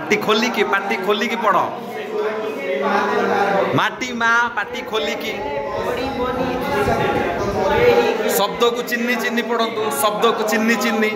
पाटी खोलिकी पढ़ माटी माँ पाटी खोलिकी शब्द को चिन्नी चिन्नी पढ़तु शब्द को चिन्नी चिन्नी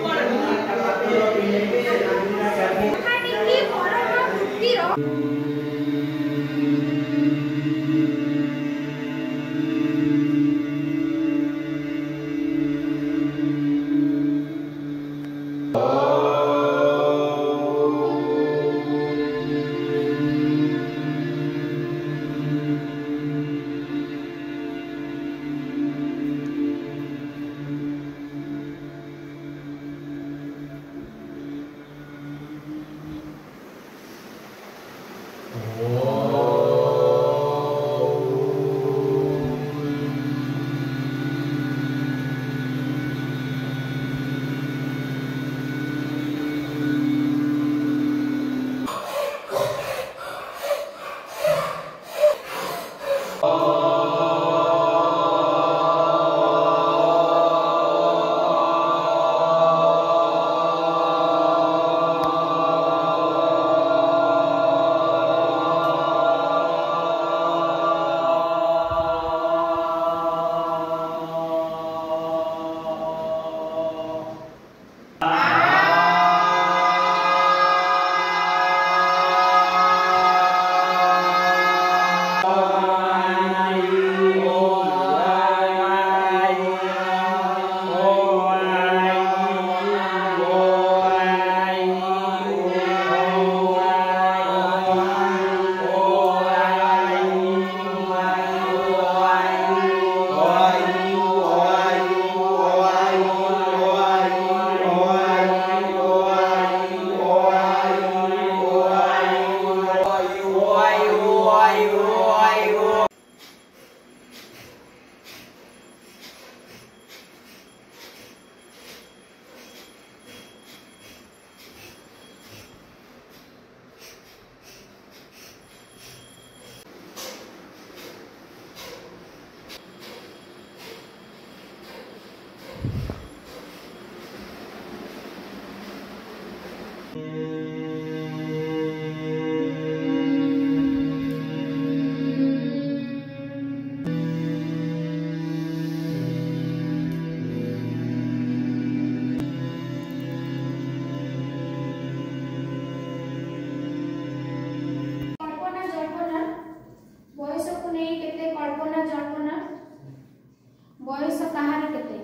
बयस कहार केते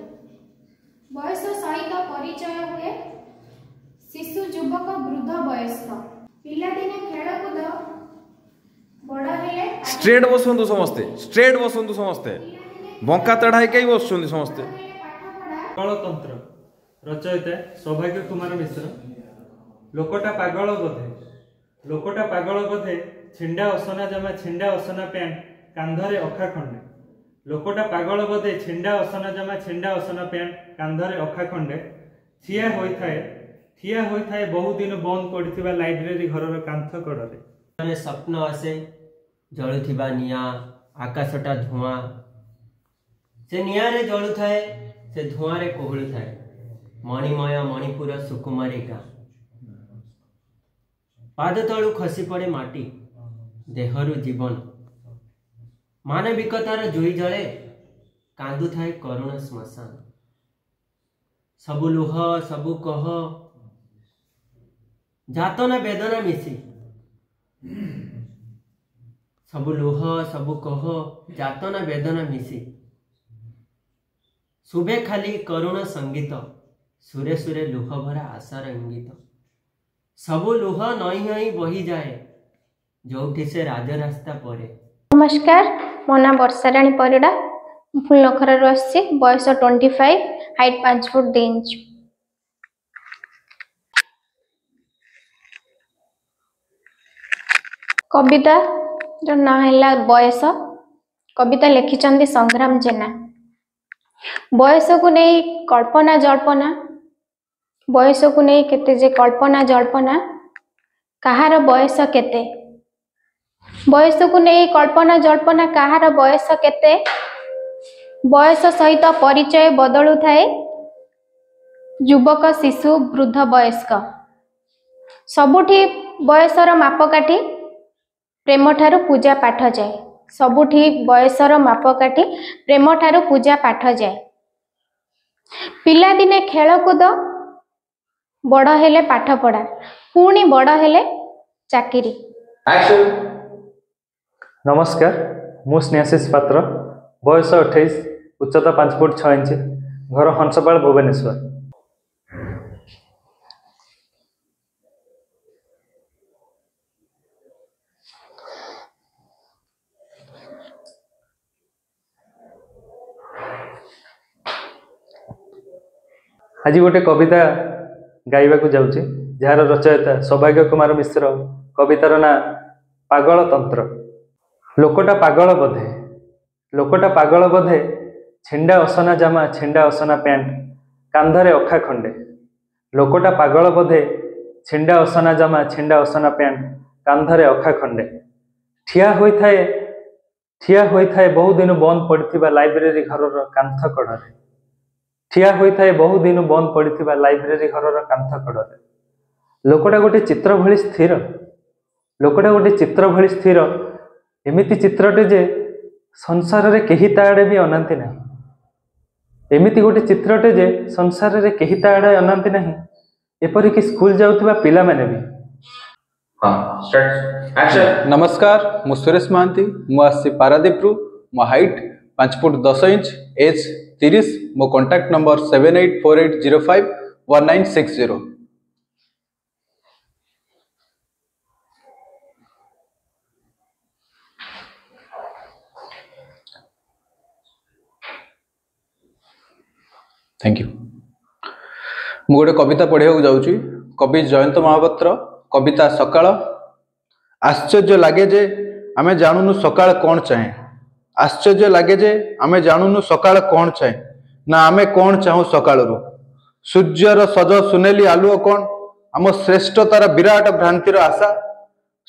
बयस सहित परिचय हुए शिशु युवक वृद्ध वयस्क पिला दिने खेलकूद बड़ हेले स्ट्रेट बसंतु समस्ते बंका चढ़ाई कई बसुंदी समस्ते गणतंत्र रचयिता सौभाग्य कुमार मिश्र लोकटा पागल बोधे छिंडा असना जमा छिंडा असना पैंट कांधरे अखा खंडे लोकटा पागल बोधे छिंडा असना जमा छिंडा असना पैंट कांधरे अखा खंडे ठिया होई थाए बहु दिन बंद पड़िथिबा लाइब्रेरी घरर कांथ कड़रे स्वप्न आसे जलुथिबा निया आकाशटा धुआं से निया रे जलु थाए से धुआं रे कोहळु थाए मणिमय मणिपुर सुकुमारी गाँ पाद तलु खसी पड़े माटी देहरु जीवन मानविकतार जुई जले कांदु थाए करुण श्मशान सबु लुह सबु कह जातना वेदना मिसी सबु लुह सबु कह जातना वेदना मिसी शुभे खाली करुण संगीत सुरे सुरे लुह भरा आशार इंगित सबु लुह नई नई बही जाए जोठी से राजरास्ता परे। नमस्कार मो ना वर्षाराणी परिड़ा फुलनखर आसी बयस 25 हाइट 5 फुट 2 इंच। कविता जो ना है बयस कविता लिखिं संग्राम जेना। बयस को नहीं कल्पना जल्पना बयस को नहीं केते जे कल्पना जल्पना कहार बयस केते बयस को नहीं कल्पना जल्पना कहार बयस केते बयस सहित परिचय बदलु थाए युवक शिशु वृद्ध वयस्क सबुठी बयसर मापकाठी प्रेम ठारू पूजा पाठ जाए। सबुठी बयसर मापकाठी प्रेम ठारू पूजा पाठ जाए। पिला दिने खेलकूद बड़ हेले पाठ पढ़ा पुणी बड़ हेले चाकरी। नमस्कार मु स्नेहाशीष पात्र बयस 28 उच्चता 5 फुट 6 इंच घर हंसपाल भुवनेश्वर। आज गोटे कविता गाइबा को जाऊँगी जार रचयिता सौभाग्य कुमार मिश्र। कवितार ना पागल तंत्र। लोकटा पागल बधे छेंडा असना जामा छेंडा असना पैंट कांधरे अखा खंडे। लोकटा पागल बधे छेंडा असना जामा छेंडा असना पैंट कांधरे अखा खंडे। ठिया होई थाए बहु दिन बंद पड़िथिबा लाइब्रेरी घरर कांथ कड़रे। ठिया होई थाए बहु दिन बंद पड़िथिबा लाइब्रेरी घरर कांथ कड़रे। लोकटा गोटे चित्र भली स्थिर। लोकटा गोटे चित्र भली स्थिर एमिति चित्रटे जे संसार रे केही ताड़े भी अनांति नहीं। एमिति गोटे चित्रटे जे संसार रे केही ताड़े अनांति नहीं। एपरि कि स्कूल जाउथिबा पिला माने भी। नमस्कार मु सुरेश महांती मु आसी पारादीप रु मो हाइट 5 फुट 10 इंच एज 30 मो कांटेक्ट नंबर 7848051960। Thank you. मु गोटे कविता पढ़िया जाऊँगी कवि जयंत महापात्र। कविता सकाळ। आश्चर्य लगे जे आमे जानूनु सकाळ कौन चाहे। आश्चर्य लगे जे आमे जानूनु सकाळ कौन चाहे ना आमे कौन चाहू सकाळ रु। सूर्यर सज सुनेली आलुओ कौन आम श्रेष्ठतार विराट भ्रांतिर आशा।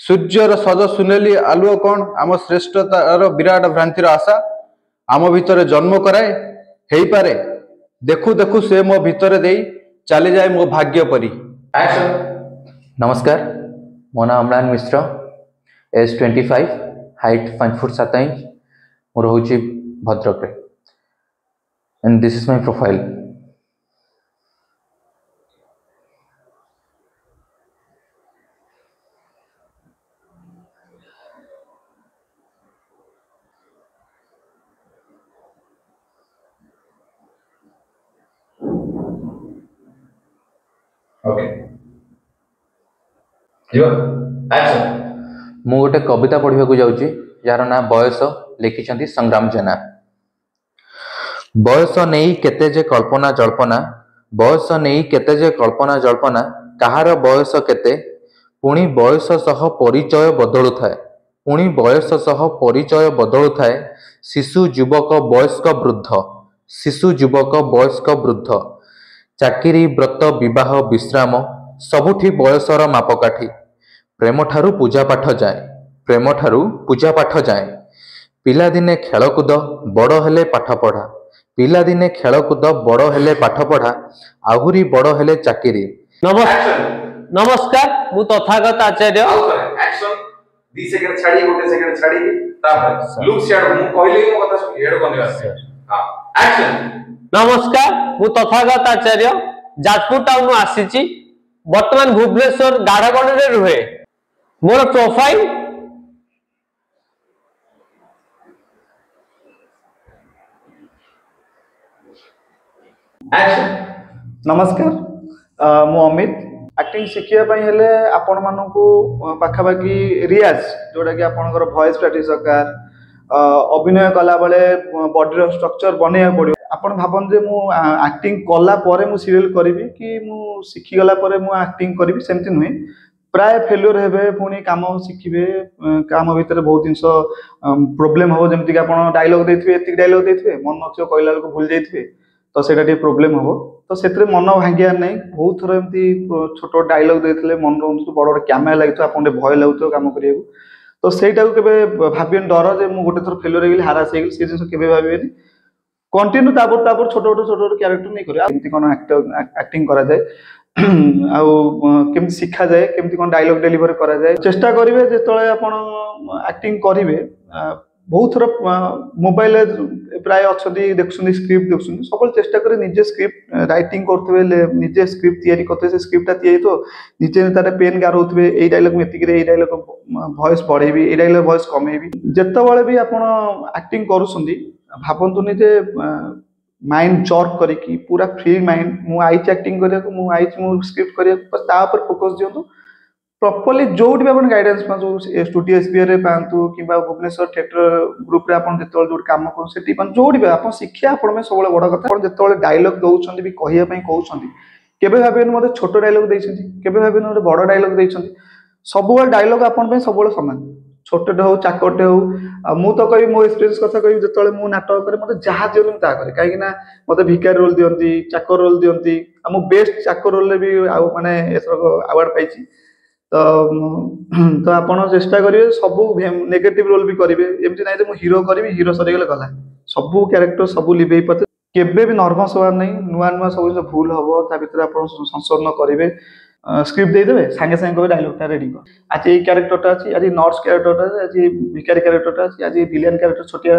सूर्यर सज सुनेली आलुओ कौन आम श्रेष्ठतार विराट भ्रांतिर आशा। आम भितर जन्म कराए हेई पारे देखु देखु से मो भितर देई चली जाए मो भाग्य परी। नमस्कार मो नाम अम्लान मिश्र एज 25 हाइट 5 फुट 7 इंच मो रोची भद्रक रे and this is my profile. मु गोटे कविता पढ़ा जाऊँगी जार ना बयस लिखिं संग्राम जेना। बयस नहीं केते जे कल्पना जल्पना बयस नहीं केते जे कल्पना जल्पना कहार बयस केते पुणी बयस सह परिचय बदलु थाए। पुणी बयस सह परिचय बदलु थाए। शिशु युवक वयस्क वृद्ध शिशु युवक वयस्क वृद्ध चाकिरी व्रत विवाह विश्राम सबुठी बयसर मापकाठी। प्रेम ठारू पूजा पाठ जाए। प्रेम ठारू पूजा पाठ जाए। पिला दिने खेलकूद बड़ हेले पाठ पढ़ा। पिला दिने खेलकूद बड़ हेले पाठ पढ़ा आहुरी बड़ हेले चाकिरी। नमस्कार मु तथागत आचार्य। एक्शन 2 सेकंड छाड़ी गोटे सेकंड छाड़ी तापर लुक शेड मु कहले मो कथा सुन हेड कोने आसे। हां एक्शन। नमस्कार मु तथागत आचार्य जाजपुर टाउन आसीची वर्तमान भुवनेश्वर गाढ़गण रे रुहे। मोर प्रोफाइल एक्शन। नमस्कार मु अमित एक्टिंग शिखिया हेले आपण मानकू पाखापाखि रियाज जोटा कि आपनकर वॉइस प्रैक्टिस दरकार अभिनय कला बेले बॉडी स्ट्रक्चर बनेया पड़ो। आपण भाबन जे मु एक्टिंग कला परे मु सीरियल करिवि कि मु शिखि गला परे मु एक्टिंग करिवि सेमति नुहे। प्राय फेल्योर हेबे पुणी काम शिखिबे काम भितर बहुत जिनस प्रोब्लेम हो जमति कि आपण डायलॉग देथिबे एतिक डायलॉग देथिबे मन नथियो कहला को भूल जाइथिबे तो सेटा टी प्रोब्लेम हो तो सेतरे मन भांगिया नहीं। बहुत थर एमती छोट डायलॉग देथिले मन रोंतु बड़ बड़ कैमरा लागितो आपण भय लागतो काम करियो तो सेटा को केबे भाबियन डर जे मु गोटे थर फेल्योर हेगली हारास हेगली से जिनस केबे भाबिबेनी। कंटिन्यू तापर छोट छोट कैरेक्टर नहीं करियो एमती कोन एक्टिंग करा जाए ଆଉ କେମିତି ଶିଖାଯାଏ, କେମିତି କ'ଣ ଡାଇଲଗ ଡେଲିଭରି କରାଯାଏ ଚେଷ୍ଟା କରିବେ। ଯେତେବେଳେ ଆପଣ ଆକ୍ଟିଂ କରିବେ ବହୁତ ଥର ମୋବାଇଲରେ ପ୍ରାୟ ଅଛନ୍ତି ଦେଖୁଛନ୍ତି ସ୍କ୍ରିପ୍ଟ ଦେଖୁଛନ୍ତି, ସବୁବେଳେ ଚେଷ୍ଟା କରି ନିଜେ ସ୍କ୍ରିପ୍ଟ ରାଇଟିଂ କରୁଥିବେ, ନିଜେ ସ୍କ୍ରିପ୍ଟ ତିଆରି କରୁଥିବେ। ସେ ସ୍କ୍ରିପ୍ଟଟା ତିଆରି ହେଇଥିବ, ନିଜେ ତାର ପେନ୍ ଗାରଉଥିବେ, ଏଇ ଡାଇଲଗ ମୁଁ ଏତିକିରେ ଏଇ ଡାଇଲଗ ଭଏସ୍ ବଢ଼େଇବି, ଏଇ ଡାଇଲଗ ଭଏସ୍ କମେଇବି। ଯେତେବେଳେ ବି ଆପଣ ଆକ୍ଟିଂ କରୁଛନ୍ତି ଭାବନ୍ତୁନି ଯେ ମାଇଣ୍ଡ ଜର୍କ କରିକି ପୁରା ଫ୍ରି ମାଇଣ୍ଡ ମୁଁ ଆଇଛି ଆକ୍ଟିଂ କରିବାକୁ, ମୁଁ ଆଇଛି ମୁଁ ସ୍କ୍ରିପ୍ଟ କରିବାକୁ, ତା ଉପରେ ଫୋକସ୍ ଦିଅନ୍ତୁ। ପ୍ରପରଲି ଯୋଉଠି ବି ଆପଣ ଗାଇଡାନ୍ସ ପାଆନ୍ତୁ, ଷ୍ଟୁଡିଓ ଏସ୍ବିଆଇରେ ପାଆନ୍ତୁ କିମ୍ବା ଭୁବନେଶ୍ୱର ଥିଏଟର ଗ୍ରୁପରେ ଆପଣ ଯେତେବେଳେ ଯୋଉଠି କାମ କରନ୍ତୁ ସେଠି ପାଆନ୍ତୁ, ଯୋଉଠି ବି ଆପଣ ଶିକ୍ଷା ଆପଣ ପାଇଁ ସବୁବେଳେ ବଡ଼ କଥା। ଆପଣ ଯେତେବେଳେ ଡାଇଲଗ ଦଉଛନ୍ତି ବି କହିବା ପାଇଁ କହୁଛନ୍ତି, କେବେ ଭାବିବେନି ମୋତେ ଛୋଟ ଡାଇଲଗ ଦେଇଛନ୍ତି, କେବେ ଭାବିବେନି ମୋତେ ବଡ଼ ଡାଇଲଗ ଦେଇଛନ୍ତି। ସବୁବେଳେ ଡାଇଲଗ ଆପଣ ପାଇଁ ସବୁବେଳେ ସମାନ, ଛୋଟଟେ ହଉ ଚାକଟେ ହଉ। ଆଉ ମୁଁ ତ କହିବି ମୋ ଏକ୍ସପିରିଏନ୍ସ କଥା କହିବି, ଯେତେବେଳେ ମୁଁ ନାଟକ କରେ ମୋତେ ଯାହା ଦିଅନ୍ତି ମୁଁ ତାହା କରେ, କାହିଁକି ନା ମୋତେ ଭିକାରୀ ରୋଲ ଦିଅନ୍ତି, ଚାକର ରୋଲ ଦିଅନ୍ତି। ଆଉ ମୁଁ ବେଷ୍ଟ ଚାକର ରୋଲରେ ବି ଆଉ ମାନେ ଏଥରକ ଆୱାର୍ଡ ପାଇଛି। ତ ଆପଣ ଚେଷ୍ଟା କରିବେ ସବୁ ନେଗେଟିଭ ରୋଲ ବି କରିବେ, ଏମିତି ନାହିଁ ଯେ ମୁଁ ହିରୋ କରିବି ହିରୋ ସରିଗଲେ ଗଲା। ସବୁ କ୍ୟାରେକ୍ଟର ସବୁ ଲିଭେଇ ପାରୁଥିବେ, କେବେ ବି ନର୍ଭସ ହବାର ନାହିଁ। ନୂଆ ନୂଆ ସବୁ ଜିନିଷ ଭୁଲ ହବ, ତା ଭିତରେ ଆପଣ ସଂଶୋଧନ କରିବେ। ସ୍କ୍ରିପ୍ଟ ଦେଇଦେବେ, ସାଙ୍ଗେ ସାଙ୍ଗେ କହିବେ ଡାଇଲଗଟା ରେଡି କର। ଆଜି ଏଇ କ୍ୟାରେକ୍ଟରଟା ଅଛି, ଆଜି ନର୍ସ କ୍ୟାରେକ୍ଟରଟା ଅଛି, ଆଜି ଭିକାରୀ କ୍ୟାରେକ୍ଟରଟା ଅଛି, ଆଜି ଭିଲିଆନ କ୍ୟାରେକ୍ଟର ଛୋଟିଆ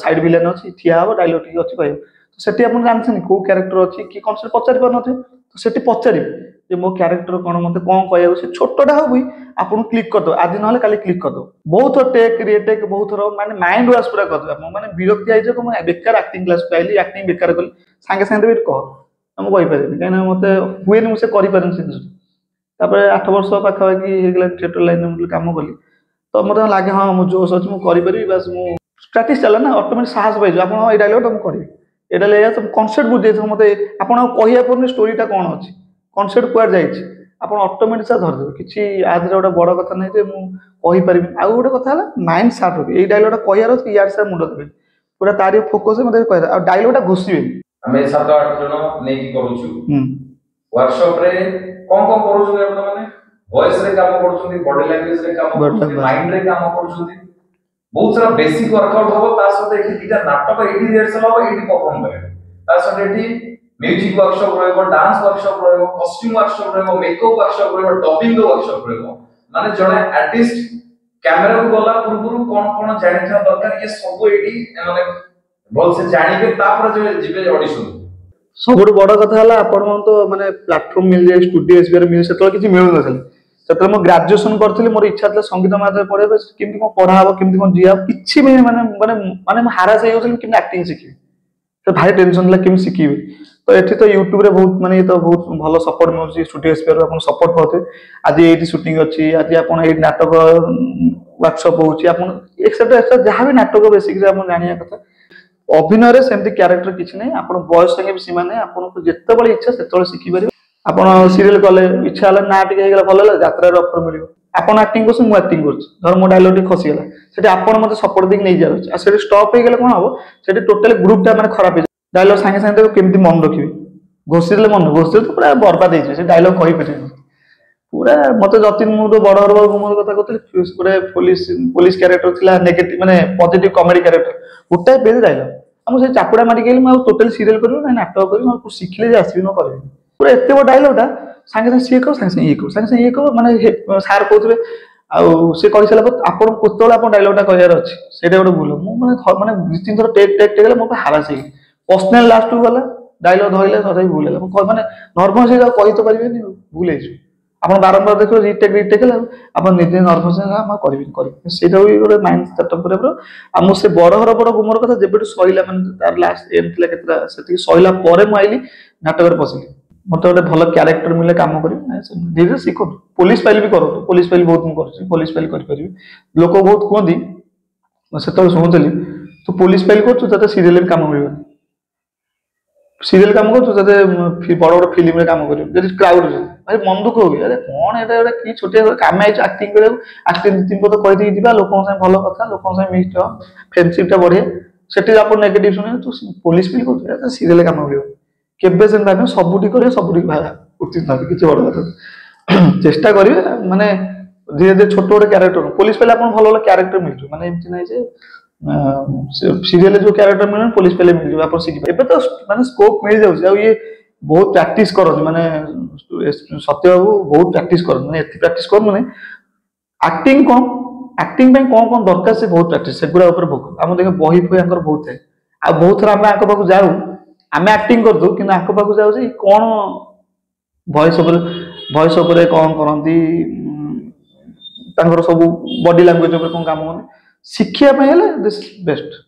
ସାଇଡ ଭିଲିଆନ ଅଛି, ଠିଆ ହବ ଡାଇଲଗ ଟିକେ ଅଛି କହିବ। ସେଠି ଆପଣ ଜାଣିଛନ୍ତି କୋଉ କ୍ୟାରେକ୍ଟର ଅଛି କି କ'ଣ ସେଠି ପଚାରି ପାରୁନଥିବେ, ତ ସେଠି ପଚାରିବେ ଯେ ମୋ କ୍ୟାରେକ୍ଟର କ'ଣ, ମୋତେ କ'ଣ କହିବାକୁ। ସେ ଛୋଟଟା ହଉ ବି ଆପଣଙ୍କୁ କ୍ଲିକ୍ କରିଦେବ, ଆଜି ନହେଲେ କାଲି କ୍ଲିକ୍ କରିଦେବ। ବହୁତ ଟେକ୍ ରିଟେକ୍ ବହୁତ ଥର ମାନେ ମାଇଣ୍ଡ ୱାଶ ପୁରା କରିଦେବେ। ଆପଣ ମାନେ ବିରକ୍ତି ହେଇଯିବ, ମୁଁ ବେକାର ଆକ୍ଟିଂ କ୍ଲାସକୁ ଆଇଲି, ଆକ୍ଟିଂ ବେକାର କଲି, ସାଙ୍ଗେ ସାଙ୍ଗେ ଦେବେ କହ, ମୁଁ କହିପାରିବିନି, କାହିଁକିନା ମୋତେ ହୁଏନି, ମୁଁ ସେ କରିପାରିନି ସେ ଜିନିଷ। ତାପରେ 8 ବର୍ଷ ପାଖାପାଖି ହେଇଗଲା ଥିଏଟର ଲାଇନରେ କାମ କଲି, ତ ମୋତେ ଲାଗେ ହଁ ମୁଁ ଜୋସ୍ ଅଛି, ମୁଁ କରିପାରିବି। ବାସ୍ ମୁଁ ପ୍ରାକ୍ଟିସ୍ ଚାଲେ ନା, ଅଟୋମେଟିକ୍ ସାହସ ପାଇଯିବ। ଆପଣ ଏଇ ଡାଇଲଗଟା ମୁଁ କରିବି, ଏଇଟା ଏଇଆ କନସେପ୍ଟ ବୁଝିଯାଇଥିବ ମୋତେ, ଆପଣ ଆଉ କହିବା ପଡ଼ୁନି ଷ୍ଟୋରିଟା କ'ଣ ଅଛି, କନସେପ୍ଟ କୁଆଡ଼େ ଯାଇଛି, ଆପଣ ଅଟୋମେଟିକ୍ ସାର୍ ଧରିଦେବେ। କିଛି ଆ ଦେହରେ ଗୋଟେ ବଡ଼ କଥା ନାହିଁ ଯେ ମୁଁ କହିପାରିବି। ଆଉ ଗୋଟେ କଥା ହେଲା ମାଇଣ୍ଡ ସାର୍ପ ରଖିବେ, ଏଇ ଡାଇଲଗଟା କହିବାର ଅଛି, ଇଆଡ଼େ ସାର୍ ମୁଣ୍ଡ ଦେବେନି, ପୁରା ତାରି ଫୋକସ୍ ମୋତେ କହିବା। ଆଉ ଡାଇଲଗଟା ଘୋଷିବେନି। ଆମେ 7-8 ଜଣ ନେଇକି କରୁଛୁ ୱାର୍କସପ୍ ରେ, କ'ଣ କ'ଣ କରୁଛନ୍ତି ଆପଣମାନେ? ଭଏସ୍ ରେ କାମ କରୁଛନ୍ତି, ବଡି ଲାଙ୍ଗୁଏଜ ରେ କାମ କରୁଛନ୍ତି, ମାଇଣ୍ଡ ରେ କାମ କରୁଛନ୍ତି। ବହୁତ ସାରା ବେସିକ ୱାର୍କଆଉଟ ହବ, ତା ସହିତ ଏଠି ଦିଟା ନାଟକ ଏଠି ରିହର୍ସାଲ ହବ, ଏଠି ପରଫର୍ମ କରିବେ। ତା ସହିତ ଏଠି ମ୍ୟୁଜିକ ୱାର୍କସପ୍ ରହିବ, ଡାନ୍ସ ୱାର୍କସପ୍ ରହିବ, କଷ୍ଟ୍ୟୁମ ୱାର୍କସପ୍ ରହିବ, ମେକଅପ୍ ୱାର୍କସପ୍ ରହିବ, ଡବିଂ ୱାର୍କସପ୍ ରହିବ। ମାନେ ଜଣେ ଆର୍ଟିଷ୍ଟ କ୍ୟାମେରାକୁ ଗଲା ପୂର୍ବରୁ କ'ଣ କ'ଣ ଜାଣିଥିବା ଦରକାର, ଇଏ ସବୁ ଏଠି ମାନେ ଭଲସେ ଜାଣିବେ, ତାପରେ ଯିବେ ଅଡିସନ। ସବୁଠୁ ବଡ଼ କଥା ହେଲା ଆପଣ ତ ମାନେ ପ୍ଲାଟଫର୍ମ ମିଳିଯାଏ, ଷ୍ଟୁଡିଓ ଏସ୍ବିଆଇରେ ମିଳେ, ସେତେବେଳେ କିଛି ମିଳୁନଥିଲା। ସେତେବେଳେ ମୁଁ ଗ୍ରାଜୁଏସନ କରିଥିଲି, ମୋର ଇଚ୍ଛା ଥିଲା ସଙ୍ଗୀତ ମାଧ୍ୟମରେ ପଢ଼ିବା, କେମିତି କ'ଣ ପଢ଼ା ହବ, କେମିତି କ'ଣ ଯିବା, କିଛି ବି ମାନେ ମାନେ ମାନେ ମୁଁ ହାରାସ ହେଇଯାଉଥିଲି କେମିତି ଆକ୍ଟିଂ ଶିଖିବି। ତ ଭାରି ଟେନସନ ଥିଲା କେମିତି ଶିଖିବି। ତ ଏଠି ତ ୟୁଟ୍ୟୁବରେ ବହୁତ ମାନେ ତ ବହୁତ ଭଲ ସପୋର୍ଟ ମିଳୁଛି, ଷ୍ଟୁଡିଓ ଏସ୍ବିଆଇରୁ ଆପଣ ସପୋର୍ଟ ପାଉଥିବେ। ଆଜି ଏଇଠି ସୁଟିଂ ଅଛି, ଆଜି ଆପଣ ଏଇଠି ନାଟକ ୱାର୍କସପ୍ ହଉଛି, ଆପଣ ଏକ୍ସେଟ୍ରା ଏକ୍ସେଟ୍ରା ଯାହା ବି ନାଟକ ବେସିକରେ ଆପଣ ଜାଣିବା କଥା। ଅଭିନୟରେ ସେମିତି କ୍ୟାରେକ୍ଟର କିଛି ନାହିଁ, ଆପଣ ବୟସ ସାଙ୍ଗେ ବି ସୀମା ନାହିଁ, ଆପଣଙ୍କୁ ଯେତେବେଳେ ଇଚ୍ଛା ସେତେବେଳେ ଶିଖିପାରିବେ। ଆପଣ ସିରିଏଲ କଲେ, ଇଚ୍ଛା ହେଲା ନା ଟିକେ ହେଇଗଲା ଭଲ ହେଲା, ଯାତ୍ରାରେ ଅଫର ମିଳିବ। ଆପଣ ଆକ୍ଟିଂ କରୁଛନ୍ତି, ମୁଁ ଆକ୍ଟିଂ କରୁଛି, ଧର ମୋ ଡାଇଲଗ ଟିକେ ଖସିଗଲା, ସେଠି ଆପଣ ମୋତେ ସପୋର୍ଟ ଦେଇକି ନେଇଯିବାର ଅଛି। ଆଉ ସେଠି ଷ୍ଟପ୍ ହେଇଗଲେ କ'ଣ ହବ, ସେଠି ଟୋଟାଲି ଗ୍ରୁପଟା ମାନେ ଖରାପ ହେଇଯିବ। ଡାଇଲଗ ସାଙ୍ଗେ ସାଙ୍ଗେ ଦେବେ, କେମିତି ମନେ ରଖିବେ, ଘୋଷିଦେଲେ ଘୋଷିଦେଲେ ତ ପୁରା ବର୍ବାଦ ହେଇଯିବ, ସେ ଡାଇଲଗ କହିପାରିବେନି ପୁରା। ମୋତେ ଯତୀନ ମୁଁ ତ ବଡ଼ ବଡ଼ ମୋର କଥା କହୁଥିଲି, ଗୋଟେ ପୋଲିସ କ୍ୟାରେକ୍ଟର ଥିଲା, ନେଗେଟିଭ ମାନେ ପଜିଟିଭ କମେଡି କ୍ୟାରେକ୍ଟର, ଗୋଟାଏ ପେଜ ଡାଇଲଗ। ଆଉ ମୁଁ ସେ ଚାପୁଡ଼ା ମାରିକି ମୁଁ ଆଉ ଟୋଟାଲି ସିରିଏଲ କରିବି ନା ନାଟକ କରିବି, ମୁଁ ଶିଖିଲେ ଯେ ଆସିବି, ମୁଁ କରିବି ପୁରା। ଏତେ ବଡ଼ ଡାଇଲଗଟା ସାଙ୍ଗେ ସାଙ୍ଗେ ସିଏ କହ, ସାଙ୍ଗେ ସାଙ୍ଗେ ଇଏ କହ, ସାଙ୍ଗେ ସାଙ୍ଗେ ଇଏ କହ, ମାନେ ସାର୍ କହୁଥିବେ। ଆଉ ସେ କହିସାରିଲା ପରେ ଆପଣ କେତେବେଳେ ଆପଣ ଡାଇଲଗଟା କହିବାର ଅଛି, ସେଇଟା ଗୋଟେ ଭୁଲ। ମୁଁ ମାନେ 2-3 ଥର ଟେକ୍ ଗଲେ ମୋ ପାଇଁ ହାରାସ ହେଇଗଲି। ପର୍ସନାଲ ଲାଷ୍ଟକୁ ଗଲା, ଡାଇଲଗ ଧରିଲେ ତଥାପି ଭୁଲ ହେଲା। ମୁଁ ମାନେ ନର୍ଭସ ହେଇଯାଉ, କହି ତ ପାରିବେନି, ଭୁଲ ହେଇଯିବ। ଆପଣ ବାରମ୍ବାର ଦେଖିବେ ରିଟେକ୍ ହେଲା, ଆପଣ ନିଜେ ନର୍ଭସ ହେଲା, ମୁଁ କରିବିନି। ସେଇଟା ବି ଗୋଟେ ମାଇଣ୍ଡ ସେଟଅପ୍ କରିବାକୁ। ଆଉ ମୁଁ ସେ ବଡ଼ ଗୁମର କଥା ଯେବେଠୁ ସଇଲା, ମାନେ ତାର ଲାଷ୍ଟ ଏଣ୍ଡ ଥିଲା କେତେଟା, ସେତିକି ସଇଲା ପରେ ମୁଁ ଆଇଲି ନାଟକରେ ପଶିଲି। ମୋତେ ଗୋଟେ ଭଲ କ୍ୟାରେକ୍ଟର ମିଳିଲେ କାମ କରିବି, ଧୀରେ ଧୀରେ ଶିଖନ୍ତୁ। ପୋଲିସ ଫାଇଲ ବି କରନ୍ତୁ, ପୋଲିସ ଫାଇଲ ବହୁତ ମୁଁ କରୁଛି, ପୋଲିସ ଫାଇଲ କରିପାରିବି। ଲୋକ ବହୁତ କୁହନ୍ତି, ସେତେବେଳେ ଶୁଣୁଥିଲି, ତୁ ପୋଲିସ ଫାଇଲ କରୁଛୁ ତତେ ସିରିଏଲରେ ବି କାମ ମିଳିବନି, ସିରିଏଲ କାମ କରୁଛୁ ତତେ ବଡ଼ ବଡ଼ ଫିଲ୍ମରେ କାମ କରିବୁ, ଯଦି କ୍ରାଉଡ ଭାଇ ମନ ଦୁଃଖ ହୁଏ। ଆରେ କ'ଣ ଏଇଟା ଗୋଟେ କି ଛୋଟିଆ କାମ ହେଇଛୁ ଆକ୍ଟିଂ କରିବାକୁ, ଆକ୍ଟିଂ 2-3 ପଦ କହିଦେଇକି ଯିବା, ଲୋକଙ୍କ ସାଙ୍ଗେ ଭଲ କଥା, ଲୋକଙ୍କ ସାଙ୍ଗେ ମିକ୍ସ ହବ, ଫ୍ରେଣ୍ଡସିପଟା ବଢ଼େ। ସେଠି ଆପଣ ନେଗେଟିଭ ଶୁଣିବେ, ତୁ ପୋଲିସ ଫାଇଲ କରୁଛୁ, ସିରିଏଲ କାମ ମିଳିବ, କେବେ ସେମିତି ଭାବିବେ। ସବୁଠି କରିବେ, ସବୁଠି ଉଚିତ ଭାବେ, କିଛି ବଡ଼ କଥା। ଚେଷ୍ଟା କରିବେ, ମାନେ ଧୀରେ ଧୀରେ ଛୋଟ ଗୋଟେ କ୍ୟାରେକ୍ଟର, ପୋଲିସ ଫାଇଲ ଆପଣ ଭଲ ଭଲ କ୍ୟାରେକ୍ଟର ମିଳିଯିବ। ମାନେ ଏମିତି ନାହିଁ ଯେ ସିରିଏଲରେ ଯୋଉ କ୍ୟାରେକ୍ଟର ମିଳିବ ପୋଲିସ ଫାଇଲ ମିଳିଯିବ, ଆପଣ ଶିଖିପାରିବେ। ଏବେ ତ ମାନେ ସ୍କୋପ ମିଳିଯାଉଛି। ଆଉ ଇଏ बहुत प्रैक्टिस करत माने सत्य बाबू बहुत प्रैक्टिस करत माने एति प्रैक्टिस कर माने एक्टिंग कौन दरकार से बहुत प्रैक्टिस सेगुड़ा ऊपर फोकस हम देखे बही फही आंकर बहुत है आ बहुत थरा आमे आंक पाखु जाऊ आमे एक्टिंग कर दो कि आंक पाखु जाऊ जे कोन वॉइस ऊपर कौन करंती तांकर सब बॉडी लैंग्वेज ऊपर कोन काम होने शिखिया पे हेले दिस बेस्ट